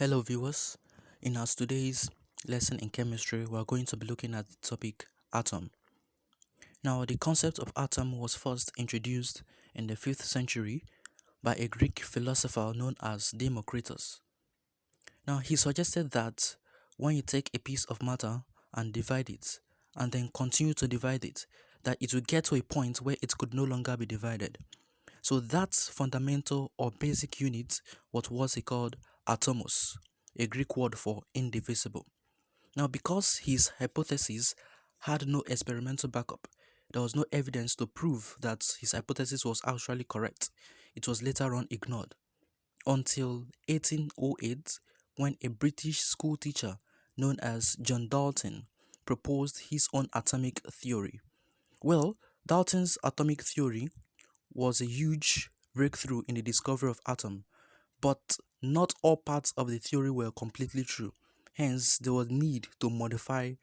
Hello viewers, in our today's lesson in chemistry we are going to be looking at the topic atom. Now the concept of atom was first introduced in the 5th century by a Greek philosopher known as Democritus. Now he suggested that when you take a piece of matter and divide it and then continue to divide it, that it will get to a point where it could no longer be divided. So that fundamental or basic unit was he called atomos, a Greek word for indivisible. Now, because his hypothesis had no experimental backup, there was no evidence to prove that his hypothesis was actually correct. It was later on ignored until 1808 when a British school teacher known as John Dalton proposed his own atomic theory. Well, Dalton's atomic theory was a huge breakthrough in the discovery of atom, but not all parts of the theory were completely true. Hence, there was need to modify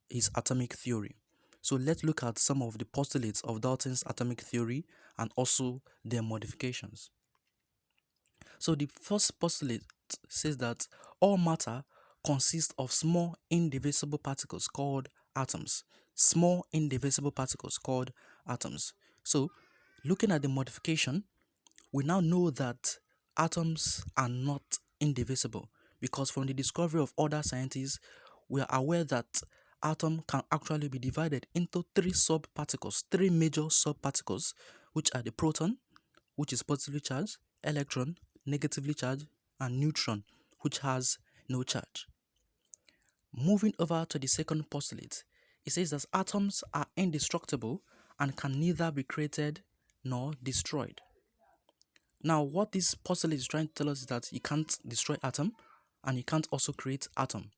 his atomic theory. So let's look at some of the postulates of Dalton's atomic theory and also their modifications. So the first postulate says that all matter consists of small indivisible particles called atoms. Small indivisible particles called atoms. So looking at the modification, we now know that atoms are not indivisible because from the discovery of other scientists, we are aware that atom can actually be divided into three subparticles, three major subparticles, which are the proton, which is positively charged, electron, negatively charged, and neutron, which has no charge. Moving over to the second postulate, it says that atoms are indestructible and can neither be created nor destroyed. Now, what this postulate is trying to tell us is that you can't destroy atom and you can't also create atom.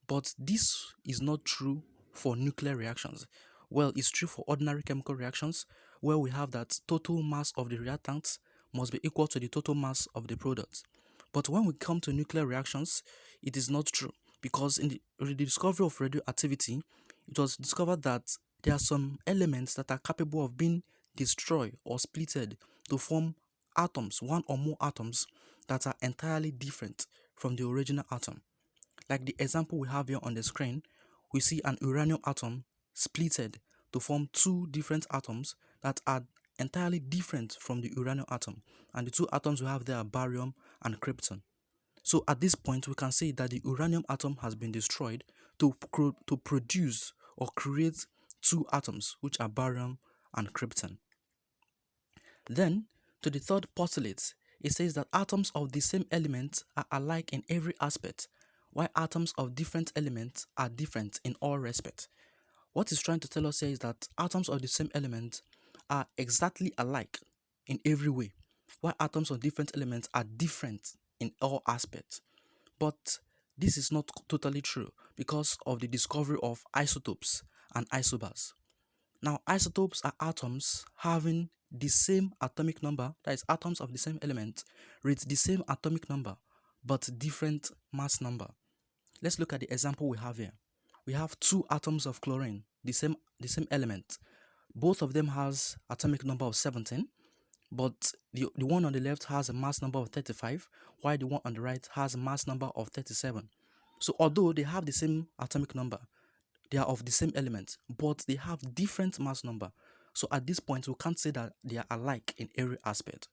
But this is not true for nuclear reactions. Well, it's true for ordinary chemical reactions where we have that total mass of the reactant must be equal to the total mass of the product. But when we come to nuclear reactions, it is not true because in the discovery of radioactivity, it was discovered that there are some elements that are capable of being destroyed or splitted to form atoms, one or more atoms that are entirely different from the original atom. Like the example we have here on the screen, we see an uranium atom splitted to form two different atoms that are entirely different from the uranium atom. And the two atoms we have there are barium and krypton. So at this point, we can say that the uranium atom has been destroyed to produce or create two atoms, which are barium and krypton. Then, to the third postulate, it says that atoms of the same element are alike in every aspect, while atoms of different elements are different in all respects. What it's trying to tell us here is that atoms of the same element are exactly alike in every way, while atoms of different elements are different in all aspects. But this is not totally true because of the discovery of isotopes and isobars. Now, isotopes are atoms having the same atomic number, that is, atoms of the same element with the same atomic number but different mass number. Let's look at the example we have here. We have two atoms of chlorine, the same element. Both of them has atomic number of 17, but the one on the left has a mass number of 35, while the one on the right has a mass number of 37. So although they have the same atomic number, they are of the same element, but they have different mass number. So at this point, we can't say that they are alike in every aspect.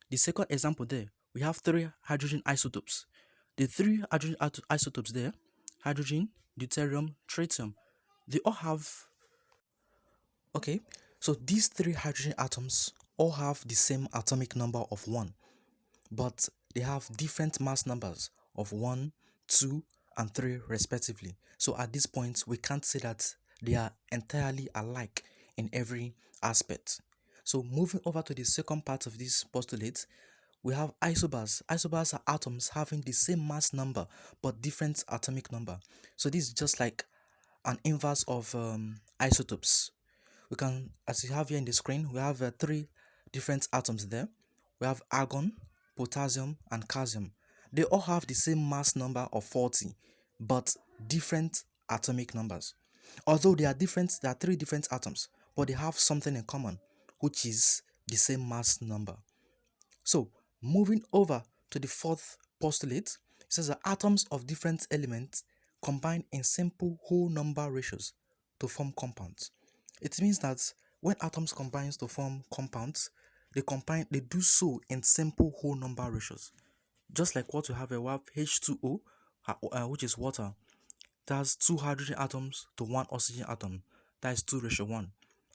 The second example there, we have three hydrogen isotopes. The three hydrogen isotopes there, hydrogen, deuterium, tritium, they all have, okay, so these three hydrogen atoms all have the same atomic number of 1, but they have different mass numbers of 1, 2, and 3 respectively. So at this point, we can't say that they are entirely alike in every aspect. So moving over to the second part of this postulate, we have isobars. Isobars are atoms having the same mass number but different atomic number. So this is just like an inverse of isotopes. We can, as you have here in the screen, we have three different atoms there. We have argon, potassium, and calcium. They all have the same mass number of 40, but different atomic numbers. Although they are different, there are three different atoms, but they have something in common, which is the same mass number. So, moving over to the fourth postulate, says that atoms of different elements combine in simple whole number ratios to form compounds. It means that when atoms combine to form compounds, they do so in simple whole number ratios. Just like what we have H2O, which is water, that has two hydrogen atoms to one oxygen atom, that is 2:1.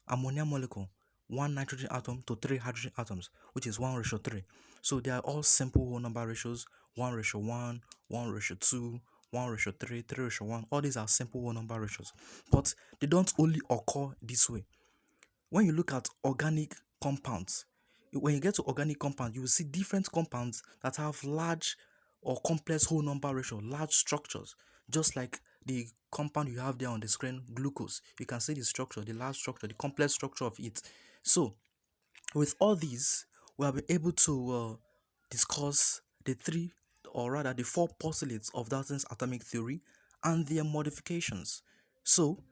Ammonia molecule, one nitrogen atom to three hydrogen atoms, which is 1:3. So they are all simple whole number ratios: 1:1, 1:2, 1:3, 3:1. All these are simple whole number ratios, but they don't only occur this way. When you look at organic compounds, when you get to organic compounds, you will see different compounds that have large or complex whole number ratio, large structures, just like the compound you have there on the screen, glucose. You can see the structure, the large structure, the complex structure of it. So, with all these, we have been able to discuss the three, or rather the four postulates of Dalton's atomic theory and their modifications. So,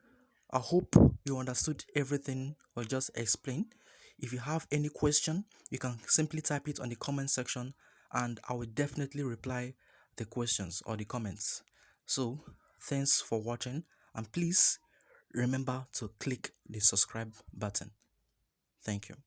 I hope you understood everything I just explained. If you have any question, you can simply type it on the comment section and I will definitely reply the questions or the comments. So, thanks for watching and please remember to click the subscribe button. Thank you.